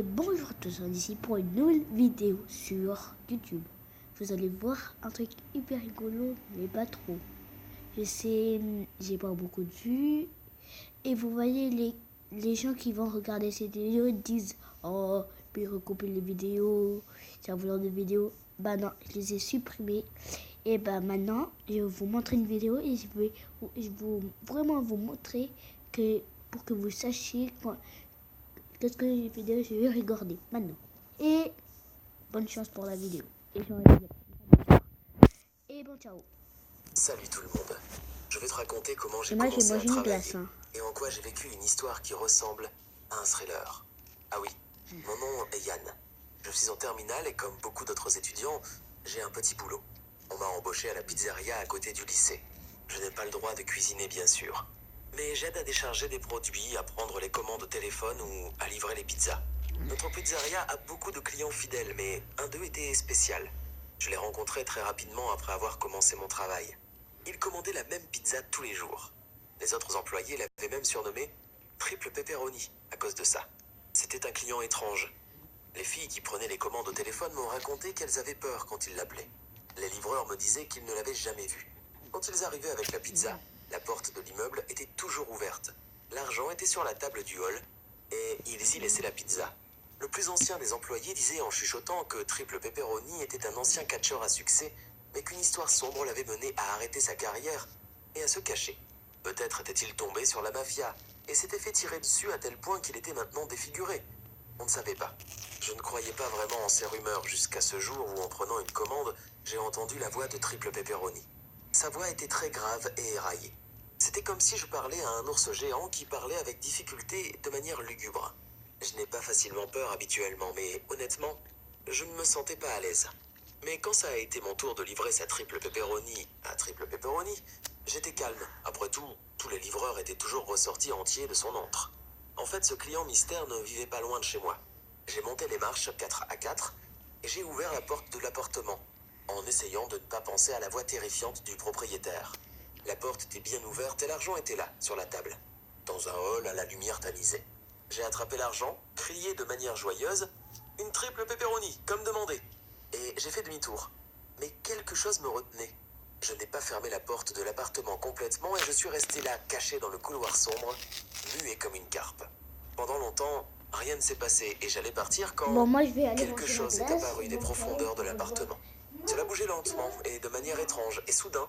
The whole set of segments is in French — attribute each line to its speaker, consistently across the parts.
Speaker 1: Et bonjour à tous, on est ici pour une nouvelle vidéo sur YouTube. Vous allez voir un truc hyper rigolo, mais pas trop. Je sais, j'ai pas beaucoup de vues. Et vous voyez, les gens qui vont regarder cette vidéo disent « Oh, puis recouper les vidéos, c'est un voleur de vidéos. » Bah non, je les ai supprimés. Et bah maintenant, je vais vous montrer une vidéo et je vais vraiment vous montrer pour que vous sachiez qu'est-ce que les vidéos je vais regarder maintenant. Et bonne chance pour la vidéo. Et bon ciao.
Speaker 2: Salut tout le monde. Je vais te raconter comment j'ai commencé à travailler et en quoi j'ai vécu une histoire qui ressemble à un thriller. Ah oui, mon nom est Yann. Je suis en terminale et comme beaucoup d'autres étudiants, j'ai un petit boulot. On m'a embauché à la pizzeria à côté du lycée. Je n'ai pas le droit de cuisiner bien sûr, mais j'aide à décharger des produits, à prendre les commandes au téléphone ou à livrer les pizzas. Notre pizzeria a beaucoup de clients fidèles, mais un d'eux était spécial. Je l'ai rencontré très rapidement après avoir commencé mon travail. Il commandait la même pizza tous les jours. Les autres employés l'avaient même surnommé Triple Pepperoni à cause de ça. C'était un client étrange. Les filles qui prenaient les commandes au téléphone m'ont raconté qu'elles avaient peur quand ils l'appelaient. Les livreurs me disaient qu'ils ne l'avaient jamais vu. Quand ils arrivaient avec la pizza, la porte de l'immeuble était toujours ouverte. L'argent était sur la table du hall et ils y laissaient la pizza. Le plus ancien des employés disait en chuchotant que Triple Pepperoni était un ancien catcheur à succès, mais qu'une histoire sombre l'avait mené à arrêter sa carrière et à se cacher. Peut-être était-il tombé sur la mafia et s'était fait tirer dessus à tel point qu'il était maintenant défiguré. On ne savait pas. Je ne croyais pas vraiment en ces rumeurs jusqu'à ce jour où, en prenant une commande, j'ai entendu la voix de Triple Pepperoni. Sa voix était très grave et éraillée. C'était comme si je parlais à un ours géant qui parlait avec difficulté et de manière lugubre. Je n'ai pas facilement peur habituellement, mais honnêtement, je ne me sentais pas à l'aise. Mais quand ça a été mon tour de livrer sa Triple Pepperoni à Triple Pepperoni, j'étais calme. Après tout, tous les livreurs étaient toujours ressortis entiers de son antre. En fait, ce client mystère ne vivait pas loin de chez moi. J'ai monté les marches 4 à 4 et j'ai ouvert la porte de l'appartement, en essayant de ne pas penser à la voix terrifiante du propriétaire. La porte était bien ouverte et l'argent était là, sur la table, dans un hall à la lumière tamisée. J'ai attrapé l'argent, crié de manière joyeuse « Une Triple Pepperoni, comme demandé !» Et j'ai fait demi-tour. Mais quelque chose me retenait. Je n'ai pas fermé la porte de l'appartement complètement et je suis resté là, caché dans le couloir sombre, muet comme une carpe. Pendant longtemps, rien ne s'est passé et j'allais partir quand quelque chose est apparu des profondeurs de l'appartement. Cela bougeait lentement et de manière étrange et soudain,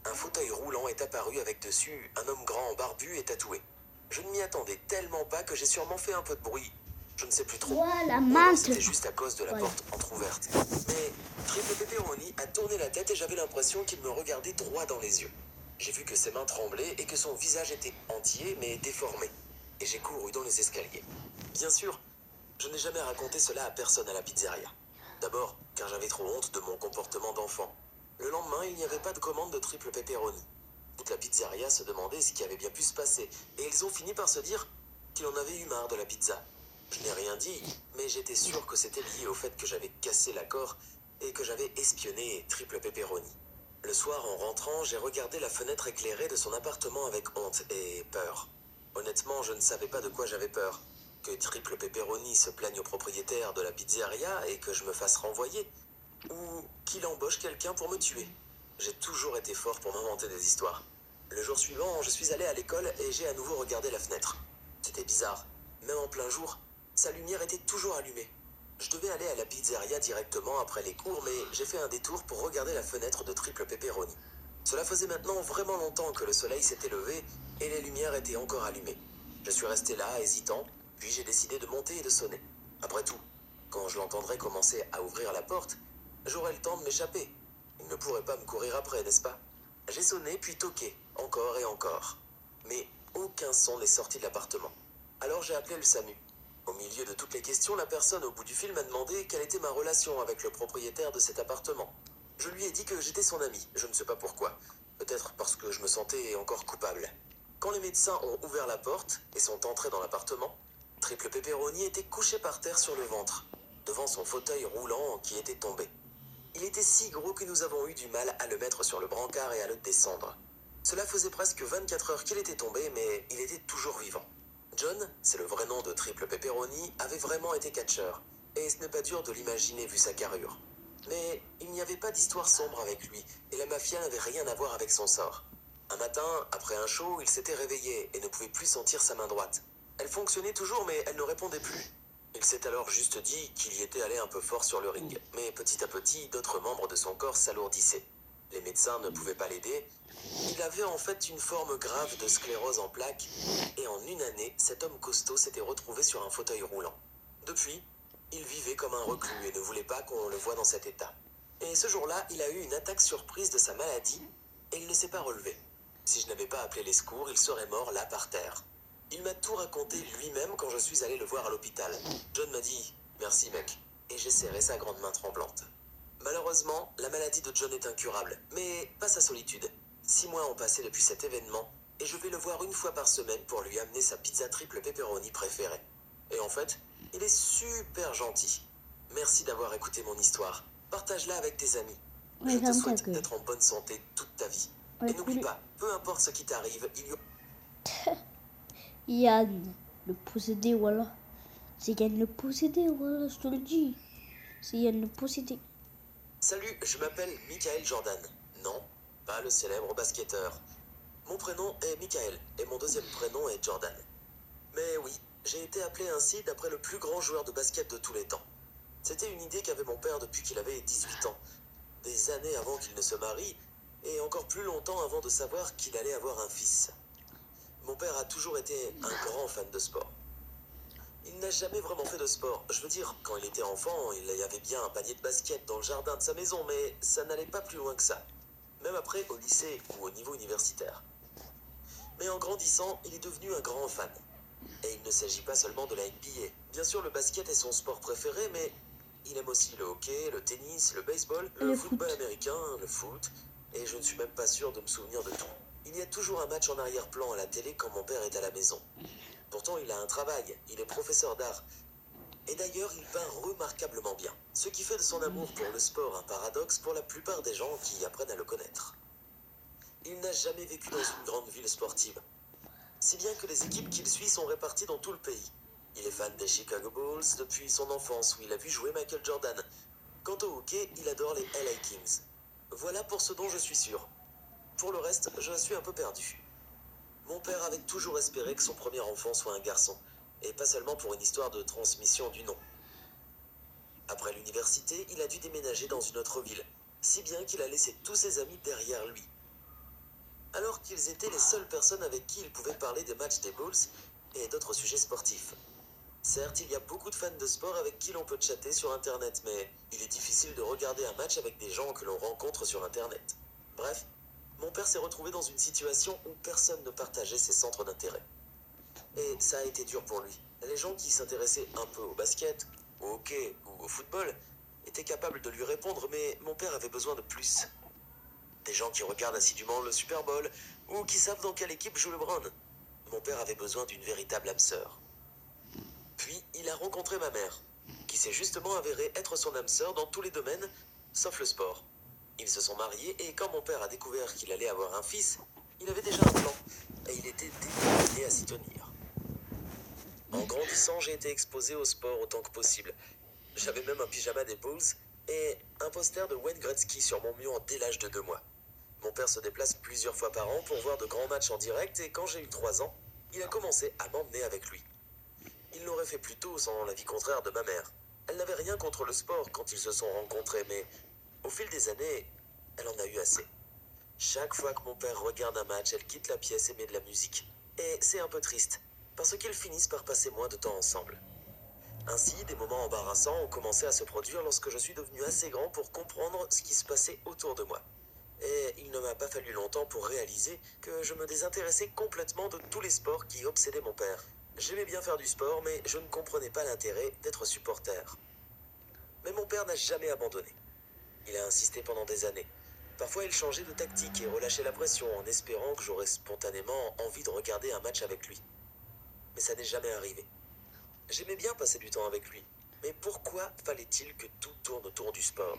Speaker 2: un fauteuil roulant est apparu avec dessus un homme grand, barbu et tatoué. Je ne m'y attendais tellement pas que j'ai sûrement fait un peu de bruit. Je ne sais plus trop.
Speaker 1: Voilà,
Speaker 2: c'était juste à cause de la porte entrouverte. Mais Triple Pepperoni a tourné la tête et j'avais l'impression qu'il me regardait droit dans les yeux. J'ai vu que ses mains tremblaient et que son visage était entier mais déformé. Et j'ai couru dans les escaliers. Bien sûr, je n'ai jamais raconté cela à personne à la pizzeria. D'abord, car j'avais trop honte de mon comportement d'enfant. Le lendemain, il n'y avait pas de commande de Triple Pepperoni. Toute la pizzeria se demandait ce qui avait bien pu se passer et ils ont fini par se dire qu'il en avait eu marre de la pizza. Je n'ai rien dit, mais j'étais sûr que c'était lié au fait que j'avais cassé l'accord et que j'avais espionné Triple Pepperoni. Le soir, en rentrant, j'ai regardé la fenêtre éclairée de son appartement avec honte et peur. Honnêtement, je ne savais pas de quoi j'avais peur. Que Triple Pepperoni se plaigne au propriétaire de la pizzeria et que je me fasse renvoyer, ou qu'il embauche quelqu'un pour me tuer. J'ai toujours été fort pour m'inventer des histoires. Le jour suivant, je suis allé à l'école et j'ai à nouveau regardé la fenêtre. C'était bizarre. Même en plein jour, sa lumière était toujours allumée. Je devais aller à la pizzeria directement après les cours, mais j'ai fait un détour pour regarder la fenêtre de Triple Pepperoni. Cela faisait maintenant vraiment longtemps que le soleil s'était levé et les lumières étaient encore allumées. Je suis resté là, hésitant, puis j'ai décidé de monter et de sonner. Après tout, quand je l'entendrais commencer à ouvrir la porte, j'aurais le temps de m'échapper. Il ne pourrait pas me courir après, n'est-ce pas? J'ai sonné puis toqué, encore et encore. Mais aucun son n'est sorti de l'appartement. Alors j'ai appelé le SAMU. Au milieu de toutes les questions, la personne au bout du fil m'a demandé quelle était ma relation avec le propriétaire de cet appartement. Je lui ai dit que j'étais son ami, je ne sais pas pourquoi. Peut-être parce que je me sentais encore coupable. Quand les médecins ont ouvert la porte et sont entrés dans l'appartement, Triple Pepperoni était couché par terre sur le ventre, devant son fauteuil roulant qui était tombé. Il était si gros que nous avons eu du mal à le mettre sur le brancard et à le descendre. Cela faisait presque 24 heures qu'il était tombé, mais il était toujours vivant. John, c'est le vrai nom de Triple Pepperoni, avait vraiment été catcheur. Et ce n'est pas dur de l'imaginer vu sa carrure. Mais il n'y avait pas d'histoire sombre avec lui, et la mafia n'avait rien à voir avec son sort. Un matin, après un show, il s'était réveillé et ne pouvait plus sentir sa main droite. Elle fonctionnait toujours, mais elle ne répondait plus. Il s'est alors juste dit qu'il y était allé un peu fort sur le ring, mais petit à petit, d'autres membres de son corps s'alourdissaient. Les médecins ne pouvaient pas l'aider. Il avait en fait une forme grave de sclérose en plaques, et en une année, cet homme costaud s'était retrouvé sur un fauteuil roulant. Depuis, il vivait comme un reclus et ne voulait pas qu'on le voie dans cet état. Et ce jour-là, il a eu une attaque surprise de sa maladie, et il ne s'est pas relevé. Si je n'avais pas appelé les secours, il serait mort là par terre. Il m'a tout raconté lui-même quand je suis allé le voir à l'hôpital. John m'a dit « Merci mec », et j'ai serré sa grande main tremblante. Malheureusement, la maladie de John est incurable, mais pas sa solitude. 6 mois ont passé depuis cet événement, et je vais le voir une fois par semaine pour lui amener sa pizza triple pepperoni préférée. Et en fait, il est super gentil. Merci d'avoir écouté mon histoire. Partage-la avec tes amis. Je te souhaite d'être en bonne santé toute ta vie. Et n'oublie pas, peu importe ce qui t'arrive, il y a...
Speaker 1: Yann, le possédé, voilà. C'est Yann le possédé, voilà, je te le dis. C'est Yann le possédé.
Speaker 2: Salut, je m'appelle Michael Jordan. Non, pas le célèbre basketteur. Mon prénom est Michael et mon deuxième prénom est Jordan. Mais oui, j'ai été appelé ainsi d'après le plus grand joueur de basket de tous les temps. C'était une idée qu'avait mon père depuis qu'il avait 18 ans. Des années avant qu'il ne se marie et encore plus longtemps avant de savoir qu'il allait avoir un fils. Mon père a toujours été un grand fan de sport. Il n'a jamais vraiment fait de sport. Je veux dire, quand il était enfant, il y avait bien un panier de basket dans le jardin de sa maison, mais ça n'allait pas plus loin que ça. Même après, au lycée ou au niveau universitaire. Mais en grandissant, il est devenu un grand fan. Et il ne s'agit pas seulement de la NBA. Bien sûr, le basket est son sport préféré, mais il aime aussi le hockey, le tennis, le baseball, le football américain, le foot, et je ne suis même pas sûr de me souvenir de tout. Il y a toujours un match en arrière-plan à la télé quand mon père est à la maison. Pourtant, il a un travail, il est professeur d'art. Et d'ailleurs, il peint remarquablement bien. Ce qui fait de son amour pour le sport un paradoxe pour la plupart des gens qui apprennent à le connaître. Il n'a jamais vécu dans une grande ville sportive. Si bien que les équipes qu'il suit sont réparties dans tout le pays. Il est fan des Chicago Bulls depuis son enfance où il a vu jouer Michael Jordan. Quant au hockey, il adore les LA Kings. Voilà pour ce dont je suis sûr. Pour le reste, je suis un peu perdu. Mon père avait toujours espéré que son premier enfant soit un garçon, et pas seulement pour une histoire de transmission du nom. Après l'université, il a dû déménager dans une autre ville, si bien qu'il a laissé tous ses amis derrière lui. Alors qu'ils étaient les seules personnes avec qui il pouvait parler des matchs des Bulls et d'autres sujets sportifs. Certes, il y a beaucoup de fans de sport avec qui l'on peut chatter sur Internet, mais il est difficile de regarder un match avec des gens que l'on rencontre sur Internet. Bref, mon père s'est retrouvé dans une situation où personne ne partageait ses centres d'intérêt. Et ça a été dur pour lui. Les gens qui s'intéressaient un peu au basket, au hockey ou au football étaient capables de lui répondre, mais mon père avait besoin de plus. Des gens qui regardent assidûment le Super Bowl ou qui savent dans quelle équipe joue LeBron. Mon père avait besoin d'une véritable âme sœur. Puis, il a rencontré ma mère, qui s'est justement avérée être son âme sœur dans tous les domaines, sauf le sport. Ils se sont mariés et quand mon père a découvert qu'il allait avoir un fils, il avait déjà un plan et il était déterminé à s'y tenir. En grandissant, j'ai été exposé au sport autant que possible. J'avais même un pyjama des Bulls et un poster de Wayne Gretzky sur mon mur dès l'âge de 2 mois. Mon père se déplace plusieurs fois par an pour voir de grands matchs en direct et quand j'ai eu 3 ans, il a commencé à m'emmener avec lui. Il l'aurait fait plus tôt sans l'avis contraire de ma mère. Elle n'avait rien contre le sport quand ils se sont rencontrés, mais au fil des années, elle en a eu assez. Chaque fois que mon père regarde un match, elle quitte la pièce et met de la musique. Et c'est un peu triste, parce qu'ils finissent par passer moins de temps ensemble. Ainsi, des moments embarrassants ont commencé à se produire lorsque je suis devenu assez grand pour comprendre ce qui se passait autour de moi. Et il ne m'a pas fallu longtemps pour réaliser que je me désintéressais complètement de tous les sports qui obsédaient mon père. J'aimais bien faire du sport, mais je ne comprenais pas l'intérêt d'être supporter. Mais mon père n'a jamais abandonné. Il a insisté pendant des années. Parfois, il changeait de tactique et relâchait la pression en espérant que j'aurais spontanément envie de regarder un match avec lui. Mais ça n'est jamais arrivé. J'aimais bien passer du temps avec lui. Mais pourquoi fallait-il que tout tourne autour du sport ?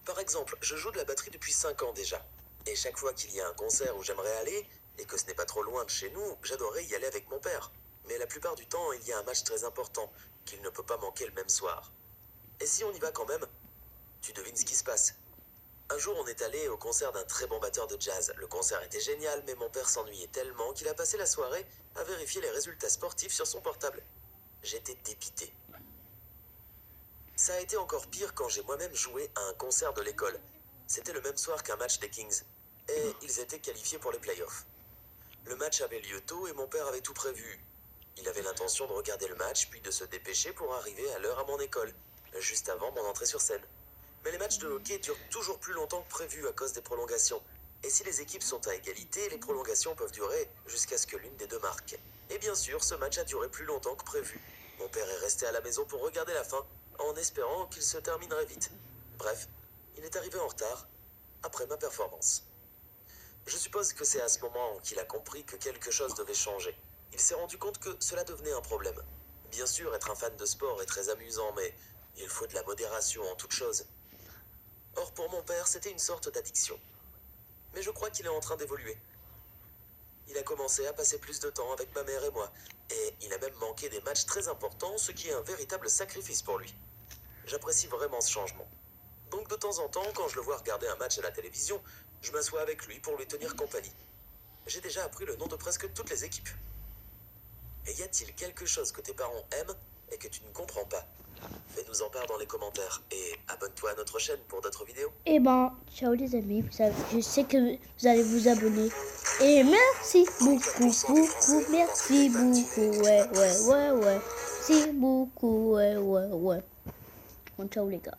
Speaker 2: Par exemple, je joue de la batterie depuis 5 ans déjà. Et chaque fois qu'il y a un concert où j'aimerais aller, et que ce n'est pas trop loin de chez nous, j'adorais y aller avec mon père. Mais la plupart du temps, il y a un match très important qu'il ne peut pas manquer le même soir. Et si on y va quand même, tu devines ce qui se passe. Un jour, on est allé au concert d'un très bon batteur de jazz. Le concert était génial, mais mon père s'ennuyait tellement qu'il a passé la soirée à vérifier les résultats sportifs sur son portable. J'étais dépité. Ça a été encore pire quand j'ai moi-même joué à un concert de l'école. C'était le même soir qu'un match des Kings. Et ils étaient qualifiés pour les playoffs. Le match avait lieu tôt et mon père avait tout prévu. Il avait l'intention de regarder le match, puis de se dépêcher pour arriver à l'heure à mon école, juste avant mon entrée sur scène. Mais les matchs de hockey durent toujours plus longtemps que prévu à cause des prolongations. Et si les équipes sont à égalité, les prolongations peuvent durer jusqu'à ce que l'une des deux marque. Et bien sûr, ce match a duré plus longtemps que prévu. Mon père est resté à la maison pour regarder la fin, en espérant qu'il se terminerait vite. Bref, il est arrivé en retard, après ma performance. Je suppose que c'est à ce moment qu'il a compris que quelque chose devait changer. Il s'est rendu compte que cela devenait un problème. Bien sûr, être un fan de sport est très amusant, mais il faut de la modération en toute chose. Or, pour mon père, c'était une sorte d'addiction. Mais je crois qu'il est en train d'évoluer. Il a commencé à passer plus de temps avec ma mère et moi, et il a même manqué des matchs très importants, ce qui est un véritable sacrifice pour lui. J'apprécie vraiment ce changement. Donc de temps en temps, quand je le vois regarder un match à la télévision, je m'assois avec lui pour lui tenir compagnie. J'ai déjà appris le nom de presque toutes les équipes. Et y a-t-il quelque chose que tes parents aiment et que tu ne comprends pas? Fais-nous en part dans les commentaires et abonne-toi à notre chaîne pour d'autres vidéos.
Speaker 1: Et ben, ciao les amis, je sais que vous allez vous abonner. Et merci beaucoup, merci beaucoup, ouais. Merci beaucoup, ouais. Bon, ciao les gars.